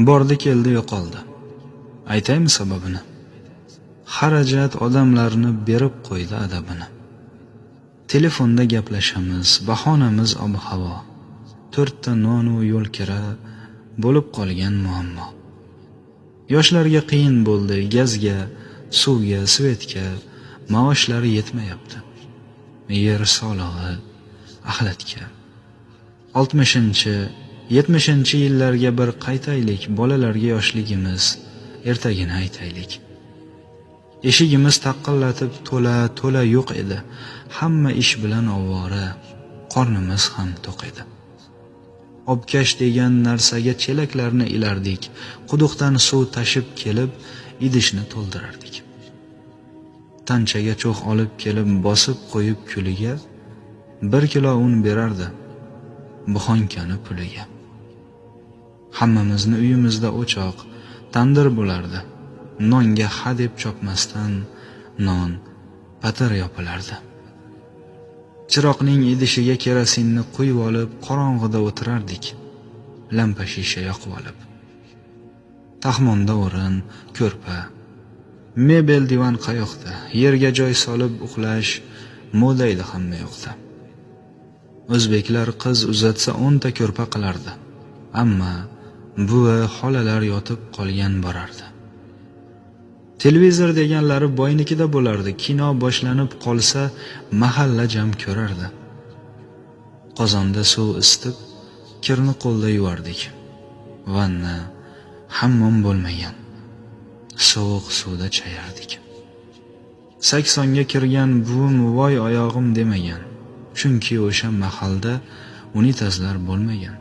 Bordi keldi yo'qoldi. Aytaymi sababini? Xarajat odamlarni berib qo'ydi adabini. Telefonda gaplashamiz, bahonamiz ob-havo. 4 ta non u yo'l kira bo'lib qolgan muammo. Yoshlarga qiyin bo'ldi gazga, suvga, svetga, maoshlari yetmayapti. Yer solig'i, axlatga. 60-70 yillarga bir qaytaylik, bolalarga yoshligimiz, ertagini aytaylik. Eshigimiz taqillatib to'la yo'q edi. Hamma ish bilan ovora, qornimiz ham to'q edi. Obkash degan narsaga chelaklarni ilardik. Quduqdan suv tashib kelib, idishni to'ldirardik. Tanchaga cho'g' olib kelib bosib qo'yib kuliga 1 kilo un berardi, buxonkani puliga. Hammamizni uyimizda o'choq, tandir bo'lardi. Nonga ha deb chopmasdan non patir yopilardi. Chiroqning idishiga kerosinni quyib olib, qorong'ida o'tirardik, lampa shisha yoqib olib. Taxmonda o'rin, ko'rpa, mebel divan qayoqda, yerga joy solib uxlash moda edi hamma yoqda. O'zbeklar qiz uzatsa 10 ta ko'rpa qilardi, ammo buvi, xolalar yotib qolgan borardi. Televizor deganlari boynikida bo'lardi. Kino boshlanib qolsa, mahalla jam ko'rardi. Qozonda suv isitib, kirni qo'lda yuvardik. Vanna, hammom bo'lmagan. Sovuq suvda chayardik. 80ga kirgan buvim voy oyog'im demagan. Chunki o'sha mahalda unitazlar bo'lmagan.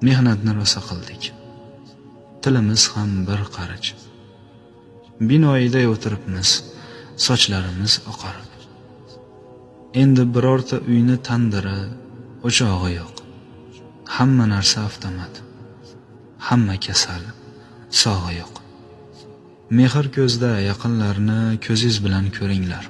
Mehnatni rosa qildik. Tilimiz ham bir qarich. Binoyida o'tiribmiz, sochlarimiz oqarib. Endi birorta uyni tandiri, o'chog'i yo'q. Hamma narsa avtomat. Hamma kasal, sog'i yo'q. Mehr ko'zda, yaqinlarni ko'zingiz bilan ko'ringlar.